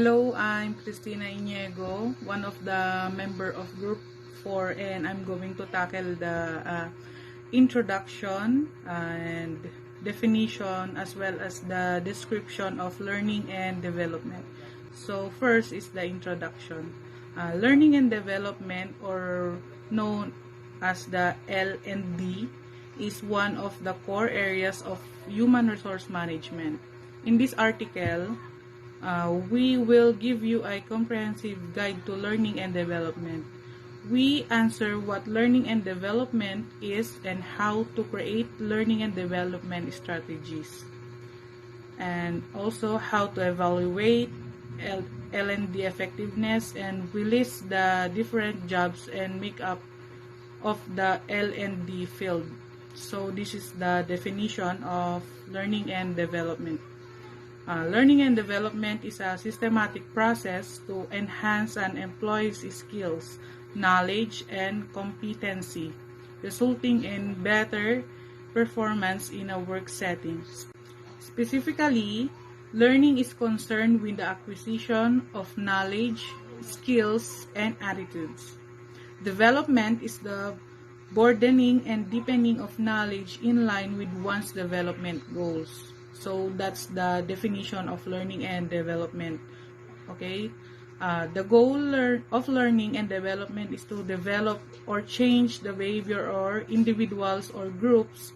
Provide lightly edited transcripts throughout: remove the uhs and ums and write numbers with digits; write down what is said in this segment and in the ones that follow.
Hello, I'm Cristina Iniego, one of the member of Group 4, and I'm going to tackle the introduction and definition as well as the description of learning and development. So first is the introduction. Learning and development, or known as the L&D, is one of the core areas of human resource management. In this article, we will give you a comprehensive guide to learning and development. We answer what learning and development is and how to create learning and development strategies, and also how to evaluate L&D effectiveness, and we list the different jobs and makeup of the L&D field. So this is the definition of learning and development. Learning and development is a systematic process to enhance an employee's skills, knowledge, and competency, resulting in better performance in a work setting. Specifically, learning is concerned with the acquisition of knowledge, skills, and attitudes. Development is the broadening and deepening of knowledge in line with one's development goals. So that's the definition of learning and development. Okay, the goal of learning and development is to develop or change the behavior or individuals or groups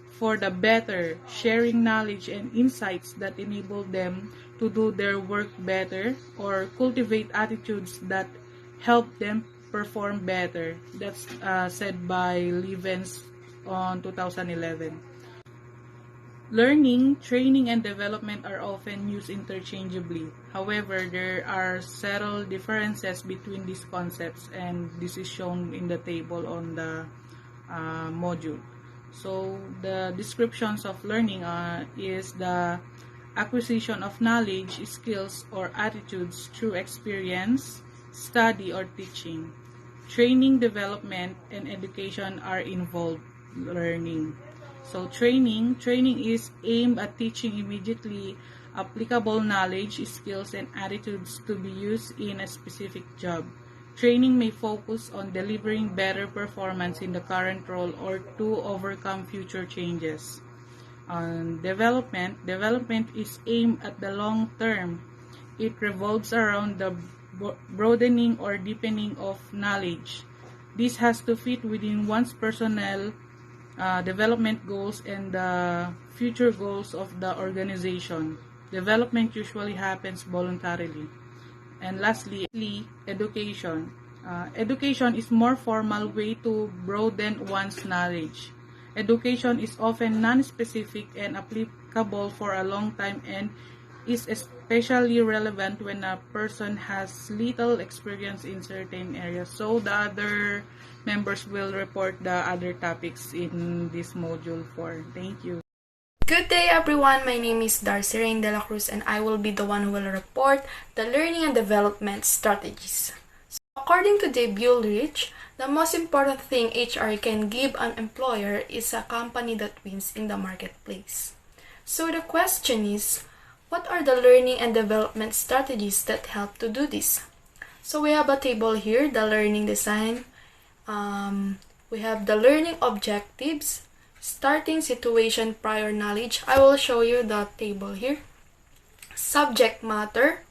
for the better, sharing knowledge and insights that enable them to do their work better, or cultivate attitudes that help them perform better. That's said by Levens on 2011. Learning, training, and development are often used interchangeably. However, there are subtle differences between these concepts, and this is shown in the table on the module. So, the descriptions of learning is the acquisition of knowledge, skills, or attitudes through experience, study, or teaching. Training, development, and education are involved learning. So training is aimed at teaching immediately applicable knowledge, skills, and attitudes to be used in a specific job. Training may focus on delivering better performance in the current role or to overcome future changes. Development is aimed at the long term. It revolves around the broadening or deepening of knowledge. This has to fit within one's personal development goals and the future goals of the organization. Development usually happens voluntarily. And lastly, education. Education is more formal way to broaden one's knowledge. Education is often non-specific and applicable for a long time, and is especially relevant when a person has little experience in certain areas. So the other members will report the other topics in this module 4. Thank you. Good day everyone, my name is Darcy Rain de la Cruz, and I will be the one who will report the learning and development strategies. So, according to Dave Ulrich, the most important thing HR can give an employer is a company that wins in the marketplace. So the question is, what are the learning and development strategies that help to do this? So we have a table here, the learning design. We have the learning objectives, starting situation, prior knowledge. I will show you the table here. Subject matter,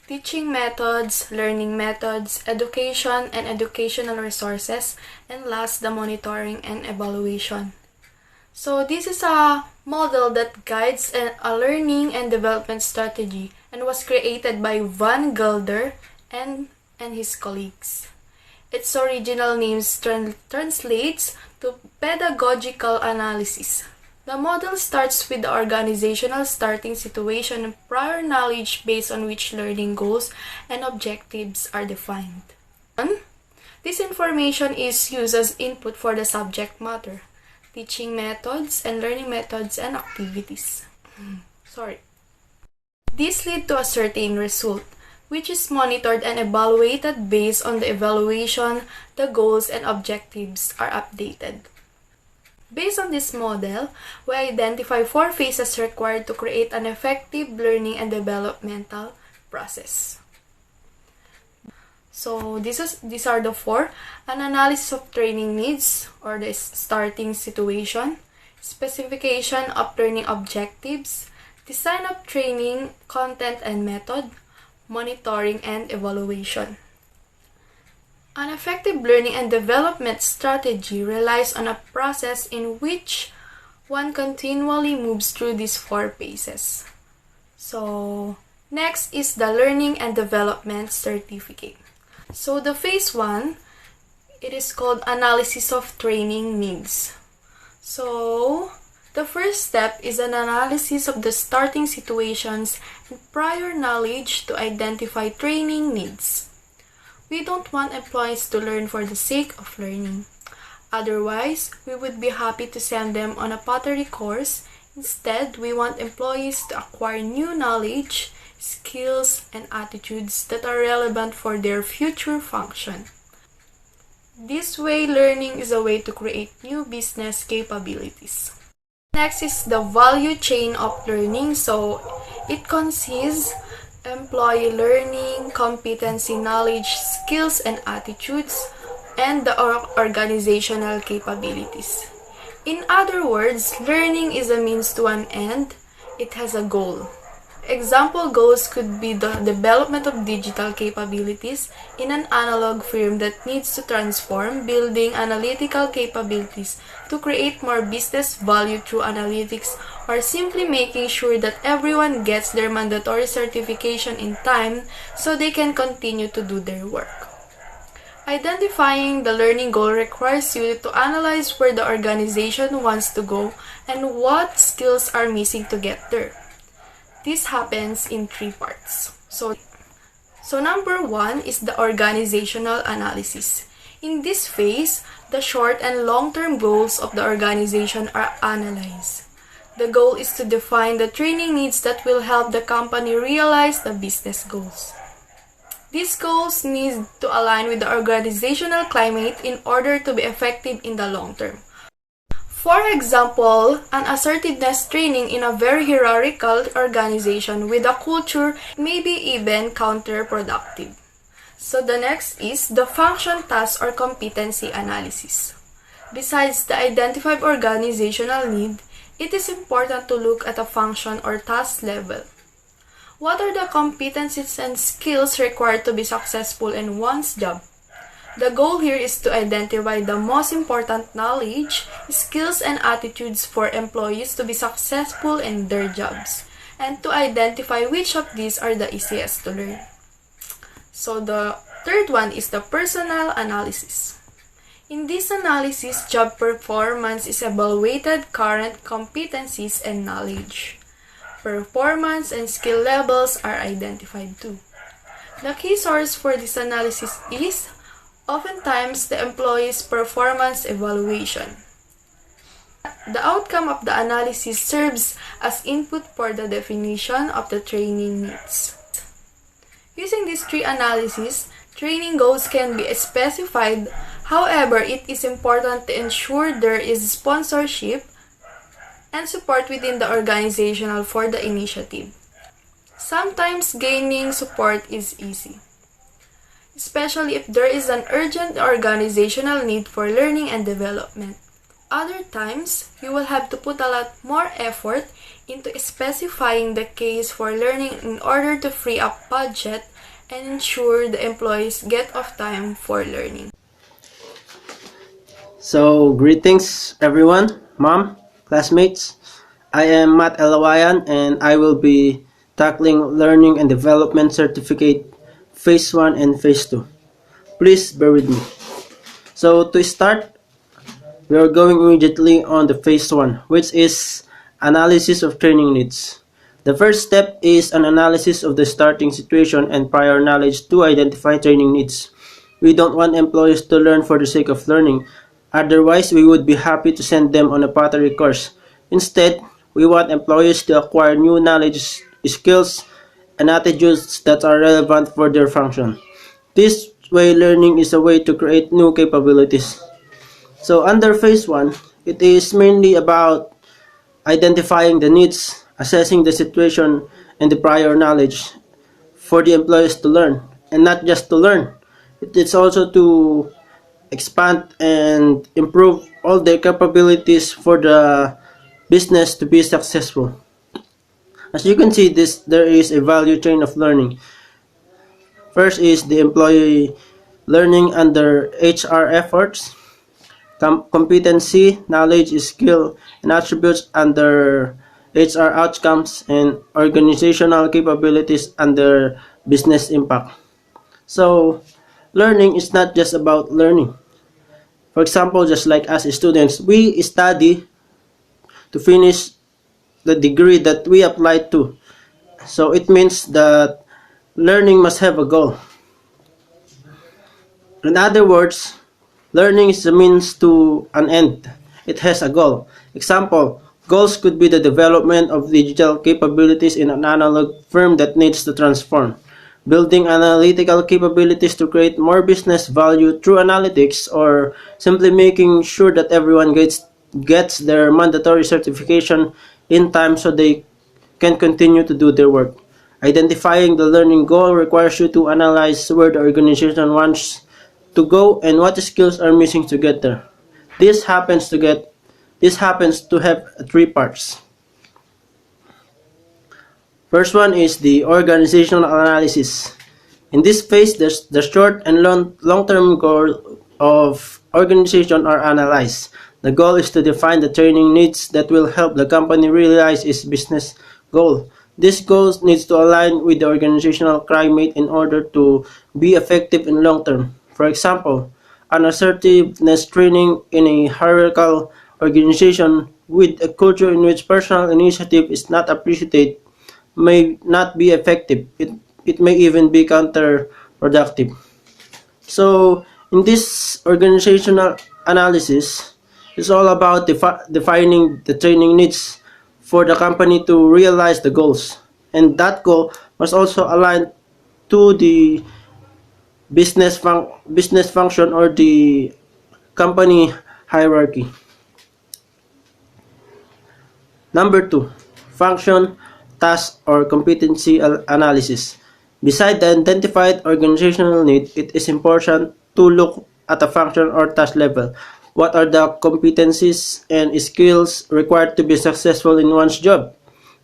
teaching methods, learning methods, education and educational resources, and last, the monitoring and evaluation. So this is a model that guides a learning and development strategy and was created by Van Gelder and his colleagues. Its original name translates to pedagogical analysis. The model starts with the organizational starting situation and prior knowledge based on which learning goals and objectives are defined. This information is used as input for the subject matter, teaching methods, and learning methods and activities. This leads to a certain result, which is monitored and evaluated. Based on the evaluation, the goals and objectives are updated. Based on this model, we identify 4 phases required to create an effective learning and developmental process. So these are the four: an analysis of training needs or the starting situation, specification of learning objectives, design of training content and method, monitoring and evaluation. An effective learning and development strategy relies on a process in which one continually moves through these four phases. So, next is the learning and development certificate. So, the phase 1, it is called analysis of training needs. So, the first step is an analysis of the starting situations and prior knowledge to identify training needs. We don't want employees to learn for the sake of learning. Otherwise, we would be happy to send them on a pottery course. Instead, we want employees to acquire new knowledge, skills, and attitudes that are relevant for their future function. This way, learning is a way to create new business capabilities. Next is the value chain of learning. So, it consists employee learning, competency, knowledge, skills, and attitudes, and the organizational capabilities. In other words, learning is a means to an end. It has a goal. Example goals could be the development of digital capabilities in an analog firm that needs to transform, building analytical capabilities to create more business value through analytics, or simply making sure that everyone gets their mandatory certification in time so they can continue to do their work. Identifying the learning goal requires you to analyze where the organization wants to go and what skills are missing to get there. This happens in three parts. So number 1 is the organizational analysis. In this phase, the short and long-term goals of the organization are analyzed. The goal is to define the training needs that will help the company realize the business goals. These goals need to align with the organizational climate in order to be effective in the long term. For example, an assertiveness training in a very hierarchical organization with a culture may be even counterproductive. So the next is the function, task, or competency analysis. Besides the identified organizational need, it is important to look at a function or task level. What are the competencies and skills required to be successful in one's job? The goal here is to identify the most important knowledge, skills, and attitudes for employees to be successful in their jobs, and to identify which of these are the easiest to learn. So the third one is the personnel analysis. In this analysis, job performance is evaluated, current competencies and knowledge. Performance and skill levels are identified too. The key source for this analysis is oftentimes the employee's performance evaluation. The outcome of the analysis serves as input for the definition of the training needs. Using these three analyses, training goals can be specified. However, it is important to ensure there is sponsorship and support within the organization for the initiative. Sometimes gaining support is easy, especially if there is an urgent organizational need for learning and development. Other times, you will have to put a lot more effort into specifying the case for learning in order to free up budget and ensure the employees get off time for learning. So, greetings everyone, mom, classmates. I am Matt Elawayan and I will be tackling Learning and Development Certificate Phase 1 and Phase 2. Please bear with me. So, to start, we are going immediately on the Phase 1, which is Analysis of Training Needs. The first step is an analysis of the starting situation and prior knowledge to identify training needs. We don't want employees to learn for the sake of learning. Otherwise, we would be happy to send them on a pottery course. Instead, we want employees to acquire new knowledge, skills, and attitudes that are relevant for their function. This way, learning is a way to create new capabilities. So under Phase 1, it is mainly about identifying the needs, assessing the situation, and the prior knowledge. for the employees to learn, and not just to learn. It's also to expand and improve all their capabilities for the business to be successful. As you can see, there is a value chain of learning. First is the employee learning under HR efforts, competency, knowledge, skill, and attributes under HR outcomes, and organizational capabilities under business impact. So, learning is not just about learning. For example, just like as students, we study to finish the degree that we apply to. So it means that learning must have a goal. In other words, learning is a means to an end. It has a goal. Example, goals could be the development of digital capabilities in an analog firm that needs to transform, building analytical capabilities to create more business value through analytics, or simply making sure that everyone gets their mandatory certification in time so they can continue to do their work. Identifying the learning goal requires you to analyze where the organization wants to go and what skills are missing to get there. This happens to have three parts. First one is the organizational analysis. In this phase, the short and long-term goal of organization are analyzed. The goal is to define the training needs that will help the company realize its business goal. This goal needs to align with the organizational climate in order to be effective in long term. For example, an assertiveness training in a hierarchical organization with a culture in which personal initiative is not appreciated may not be effective. It may even be counterproductive. So, in this organizational analysis, it's all about defining the training needs for the company to realize the goals. And that goal must also align to the business function or the company hierarchy. Number 2, function, task, or competency analysis. Beside the identified organizational need, it is important to look at the function or task level. What are the competencies and skills required to be successful in one's job?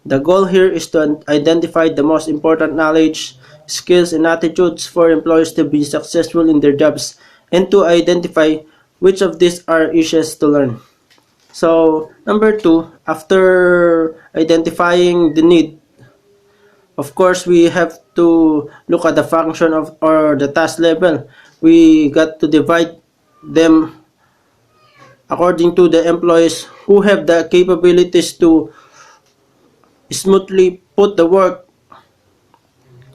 The goal here is to identify the most important knowledge, skills, and attitudes for employees to be successful in their jobs, and to identify which of these are easiest to learn. So, number 2, after identifying the need, of course, we have to look at the function of or the task level. We got to divide them according to the employees who have the capabilities to smoothly put the work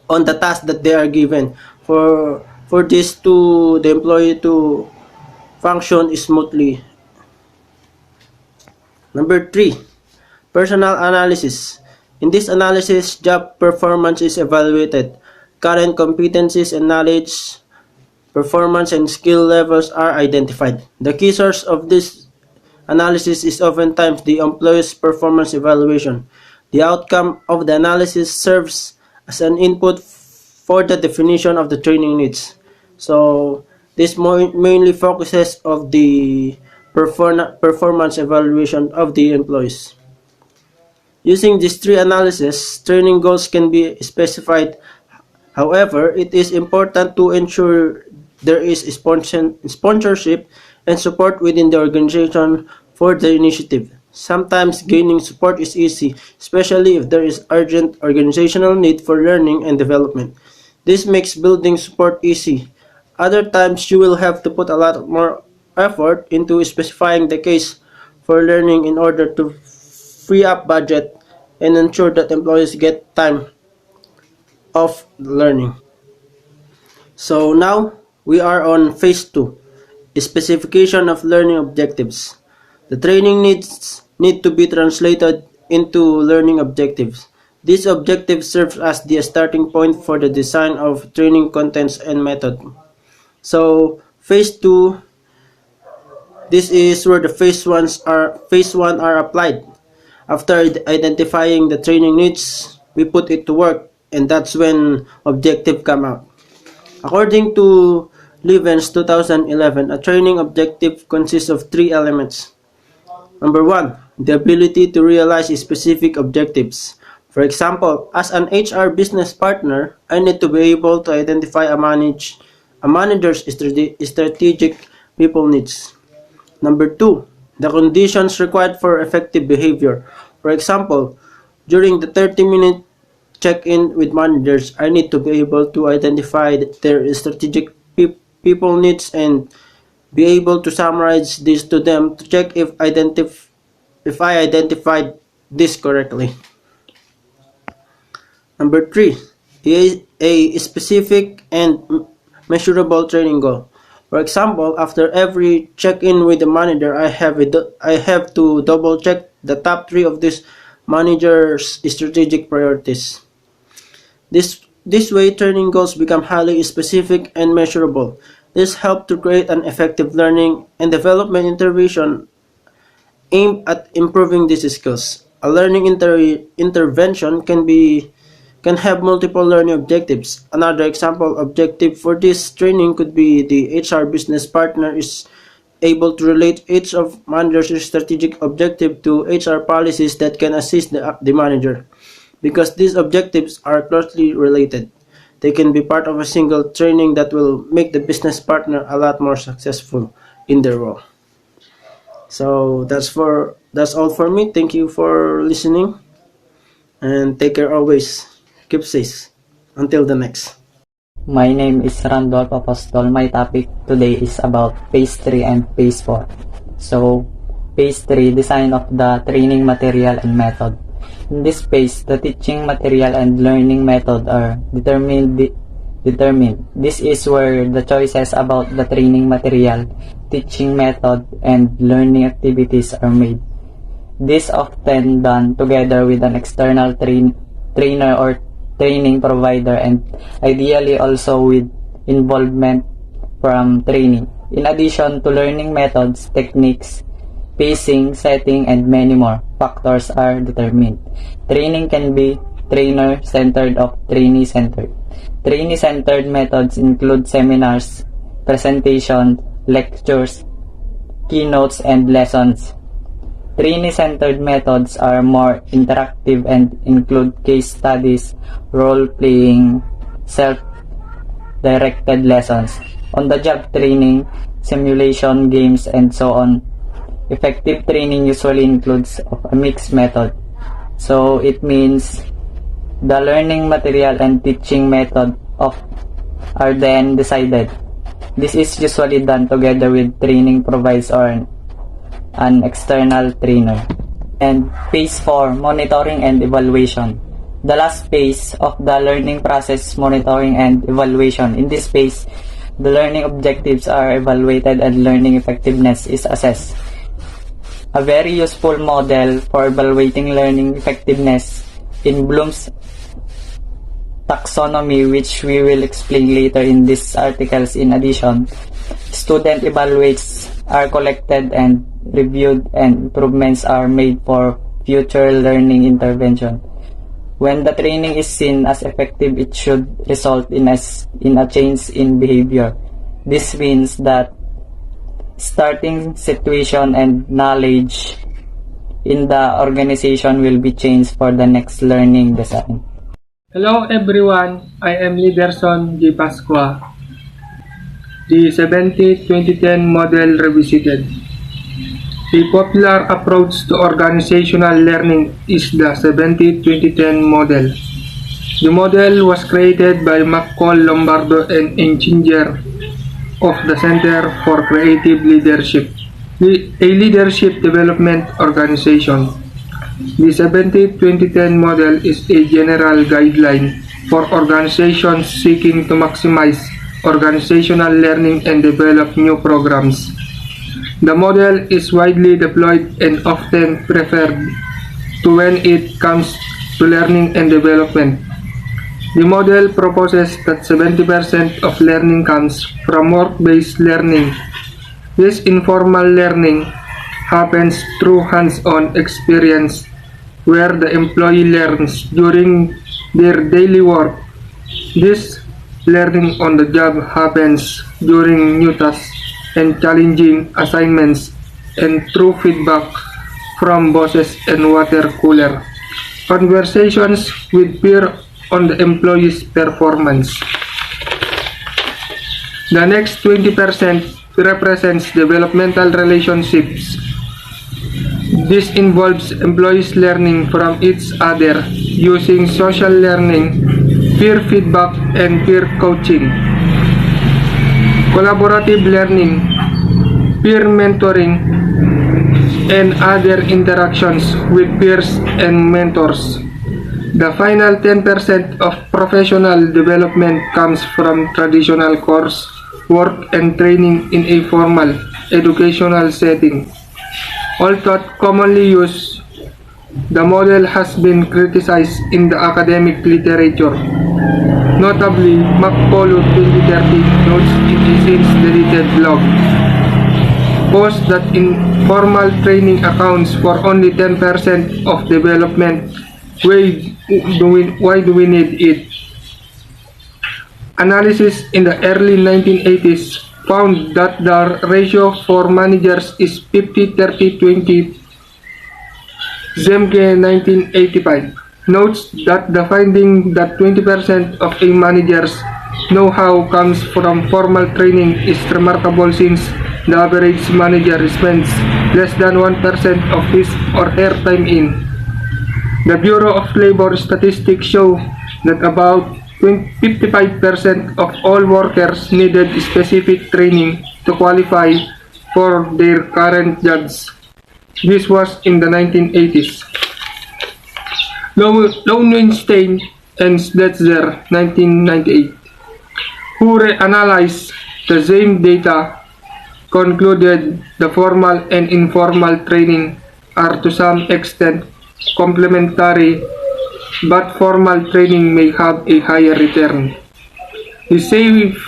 on the task that they are given. For this to the employee to function smoothly. Number 3, personal analysis. In this analysis, job performance is evaluated. Current competencies and knowledge, performance, and skill levels are identified. The key source of this analysis is oftentimes the employee's performance evaluation. The outcome of the analysis serves as an input for the definition of the training needs. So, this mainly focuses of the performance evaluation of the employees. Using these three analyses, training goals can be specified. However, it is important to ensure there is sponsorship and support within the organization for the initiative. Sometimes gaining support is easy, especially if there is urgent organizational need for learning and development. This makes building support easy. Other times you will have to put a lot more effort into specifying the case for learning in order to free up budget and ensure that employees get time of learning. So now we are on phase 2, specification of learning objectives. The training needs need to be translated into learning objectives. These objectives serve as the starting point for the design of training contents and method. So phase 2, this is where the phase 1 are applied. After identifying the training needs, we put it to work and that's when objective come out. According to Levens 2011, a training objective consists of 3 elements. Number 1, the ability to realize specific objectives. For example, as an HR business partner, I need to be able to identify a manager's strategic people needs. Number 2, the conditions required for effective behavior. For example, during the 30-minute check-in with managers, I need to be able to identify their strategic people needs and be able to summarize this to them to check if I identified this correctly. Number 3, a specific and measurable training goal. For example, after every check-in with the manager, I have to double-check the top 3 of this manager's strategic priorities. This way, training goals become highly specific and measurable. This helps to create an effective learning and development intervention aimed at improving these skills. A learning intervention can have multiple learning objectives. Another example objective for this training could be the HR business partner is able to relate each of manager's strategic objective to HR policies that can assist the manager. Because these objectives are closely related, they can be part of a single training that will make the business partner a lot more successful in their role. So that's all for me. Thank you for listening, and take care always. Keep safe. Until the next. My name is Randolph Apostol. My topic today is about Phase 3 and Phase 4. So, Phase 3, design of the training material and method. In this phase, the teaching material and learning method are determined. This is where the choices about the training material, teaching method, and learning activities are made. This often done together with an external trainer or training provider, and ideally also with involvement from training. In addition to learning methods, techniques, pacing, setting, and many more factors are determined. Training can be trainer-centered or trainee-centered. Trainee-centered methods include seminars, presentations, lectures, keynotes, and lessons. Trainee-centered methods are more interactive and include case studies, role-playing, self-directed lessons, on-the-job training, simulation games, and so on. Effective training usually includes a mixed method. So it means the learning material and teaching method are then decided. This is usually done together with training provides or an external trainer. And phase 4, monitoring and evaluation. The last phase of the learning process, monitoring and evaluation. In this phase, the learning objectives are evaluated and learning effectiveness is assessed. A very useful model for evaluating learning effectiveness in Bloom's taxonomy, which we will explain later in these articles. In addition, student evaluates are collected and reviewed, and improvements are made for future learning intervention. When the training is seen as effective, it should result in a change in behavior. This means that starting situation and knowledge in the organization will be changed for the next learning design. Hello everyone, I am Liderson G. Pasqua. The 70-2010 model revisited. The popular approach to organizational learning is the 70-2010 model. The model was created by McCall Lombardo and Enginger of the Center for Creative Leadership, a leadership development organization. The 70-2010 model is a general guideline for organizations seeking to maximize organizational learning and develop new programs. The model is widely deployed and often preferred to when it comes to learning and development. The model proposes that 70% of learning comes from work-based learning. This informal learning happens through hands-on experience where the employee learns during their daily work. This learning on the job happens during new tasks and challenging assignments and through feedback from bosses and water cooler. Conversations with peer on the employee's performance. The next 20% represents developmental relationships. This involves employees learning from each other using social learning, peer feedback, and peer coaching. Collaborative learning, peer mentoring, and other interactions with peers and mentors. The final 10% of professional development comes from traditional course, work, and training in a formal educational setting. Although commonly used, the model has been criticized in the academic literature. Notably, McCullough 2013 notes in a since-deleted blog post that informal training accounts for only 10% of development. Why do we need it? Analysis in the early 1980s found that the ratio for managers is 50-30-20. Zemke 1985 notes that the finding that 20% of a manager's know-how comes from formal training is remarkable since the average manager spends less than 1% of his or her time in. The Bureau of Labor Statistics show that about 55% of all workers needed specific training to qualify for their current jobs. This was in the 1980s. Lowenstein and Sletzer, 1998, who reanalyzed the same data, concluded the formal and informal training are to some extent complementary, but formal training may have a higher return. The safe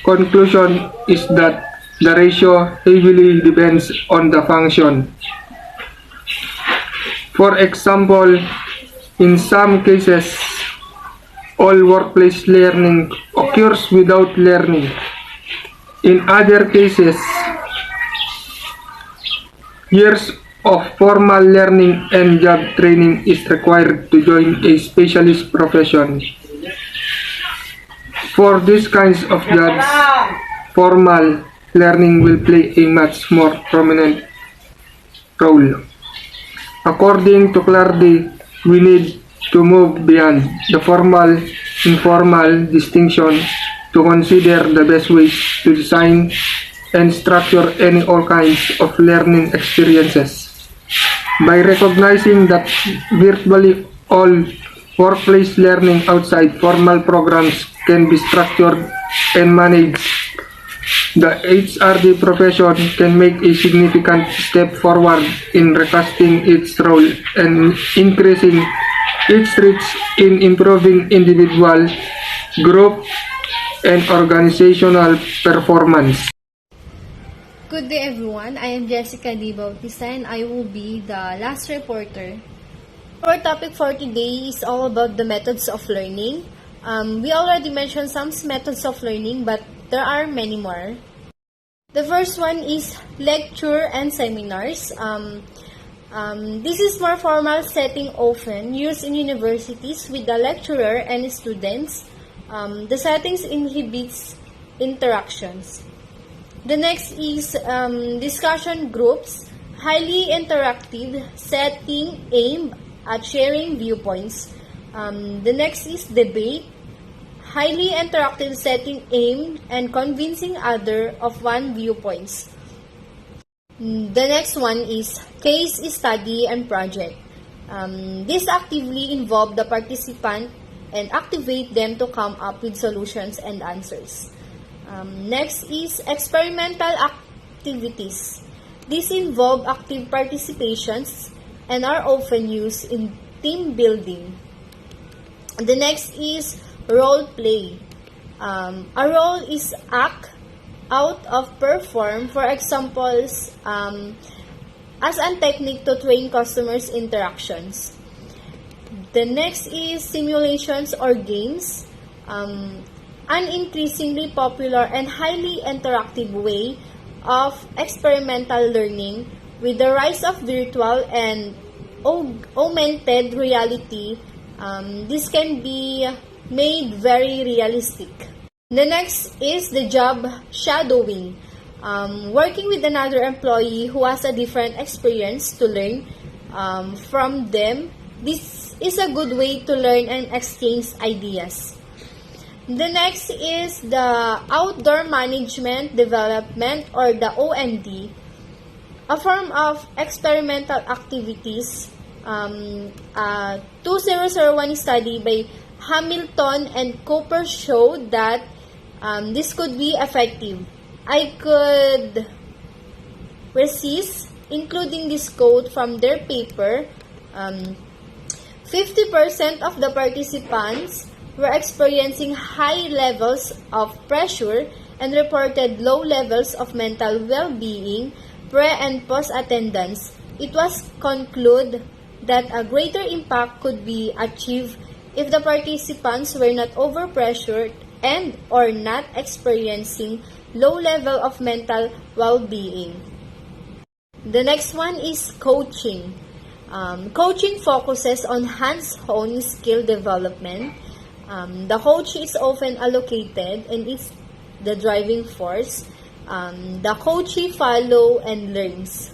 conclusion is that the ratio heavily depends on the function. For example, in some cases, all workplace learning occurs without learning. In other cases, years of formal learning and job training is required to join a specialist profession. For these kinds of jobs, formal learning will play a much more prominent role. According to Clardy, we need to move beyond the formal-informal distinction to consider the best ways to design and structure all kinds of learning experiences. By recognizing that virtually all workplace learning outside formal programs can be structured and managed, the HRD profession can make a significant step forward in recasting its role and increasing its reach in improving individual, group, and organizational performance. Good day everyone, I am Jessica Di Bautista and I will be the last reporter. Our topic for today is all about the methods of learning. We already mentioned some methods of learning, but there are many more. The first one is lecture and seminars. This is more formal setting often used in universities with the lecturer and students. The settings inhibits interactions. The next is discussion groups, highly interactive setting aimed at sharing viewpoints. The next is debate, highly interactive setting aimed and convincing other of one viewpoints. The next one is case study and project. This actively involve the participant and activate them to come up with solutions and answers. Next is experimental activities. These involve active participations and are often used in team building. The next is role play. A role is act out of perform, for examples, as a technique to train customers' interactions. The next is simulations or games. An increasingly popular and highly interactive way of experimental learning with the rise of virtual and augmented reality. This can be made very realistic. The next is the job shadowing. Working with another employee who has a different experience to learn from them. This is a good way to learn and exchange ideas. The next is the outdoor management development, or the OMD, a form of experimental activities. 2001 study by Hamilton and Cooper showed that this could be effective. I could resist including this quote from their paper. 50% of the participants were experiencing high levels of pressure and reported low levels of mental well-being pre- and post-attendance. It was concluded that a greater impact could be achieved if the participants were not overpressured and or not experiencing low level of mental well-being. The next one is coaching. Coaching focuses on hands-on skill development. The coach is often allocated and is the driving force. The coachee follow and learns.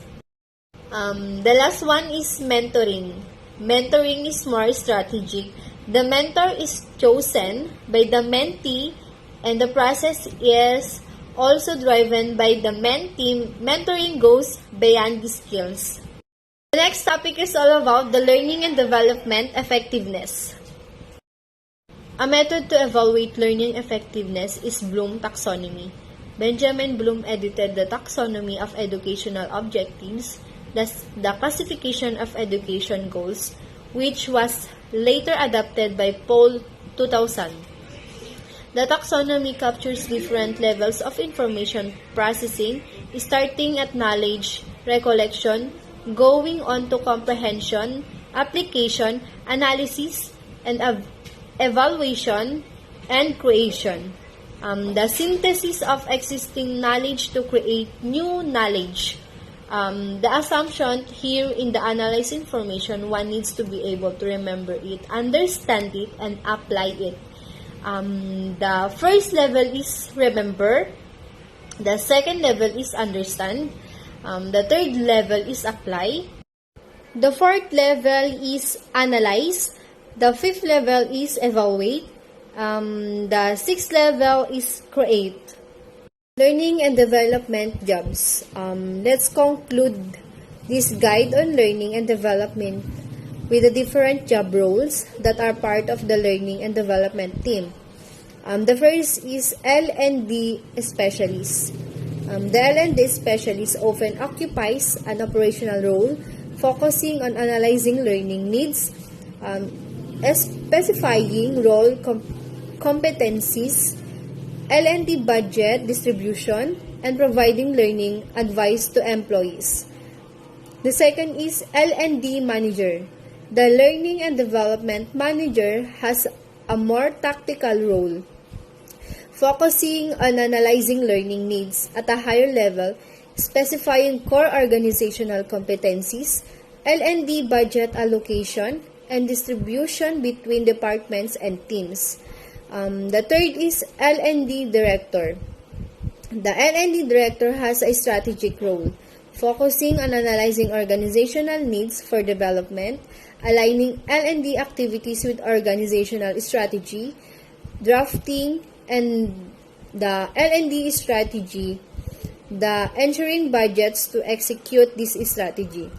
The last one is mentoring. Mentoring is more strategic. The mentor is chosen by the mentee and the process is also driven by the mentee. Mentoring goes beyond the skills. The next topic is all about the learning and development effectiveness. A method to evaluate learning effectiveness is Bloom taxonomy. Benjamin Bloom edited the Taxonomy of Educational Objectives, the classification of education goals, which was later adopted by Paul 2000. The taxonomy captures different levels of information processing, starting at knowledge, recollection, going on to comprehension, application, analysis, and evaluation, and creation. The synthesis of existing knowledge to create new knowledge. The assumption here in the analyzed information, one needs to be able to remember it, understand it, and apply it. The first level is remember. The second level is understand. The third level is apply. The fourth level is analyze. The fifth level is evaluate. The sixth level is create. Learning and development jobs. Let's conclude this guide on learning and development with the different job roles that are part of the learning and development team. The first is L&D specialist. The L&D specialist often occupies an operational role focusing on analyzing learning needs, specifying role competencies, L&D budget distribution, and providing learning advice to employees. The second is L&D manager. The learning and development manager has a more tactical role, focusing on analyzing learning needs at a higher level, specifying core organizational competencies, L&D budget allocation, and distribution between departments and teams. The third is L&D director. The L&D director has a strategic role, focusing on analyzing organizational needs for development, aligning L&D activities with organizational strategy, drafting and the L&D strategy, the ensuring budgets to execute this strategy.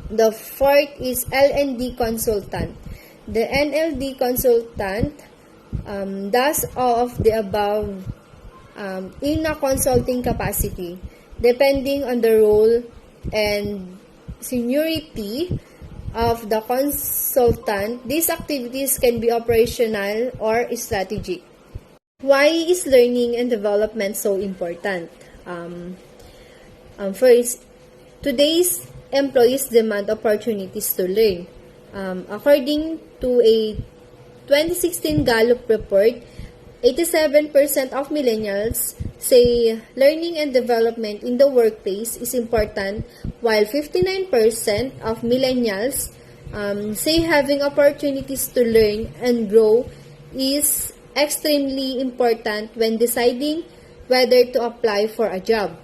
The fourth is L&D consultant. The NLD consultant does all of the above in a consulting capacity, depending on the role and seniority of the consultant. These activities can be operational or strategic. Why is learning and development so important? First, today's employees demand opportunities to learn. According to a 2016 Gallup report, 87% of millennials say learning and development in the workplace is important, while 59% of millennials say having opportunities to learn and grow is extremely important when deciding whether to apply for a job.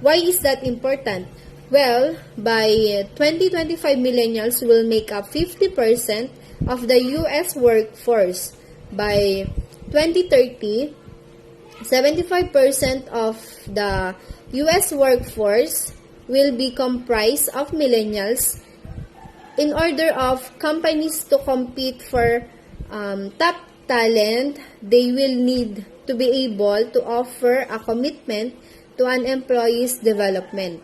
Why is that important? Well, by 2025, millennials will make up 50% of the U.S. workforce. By 2030, 75% of the U.S. workforce will be comprised of millennials. In order of companies to compete for top talent, they will need to be able to offer a commitment to an employee's development.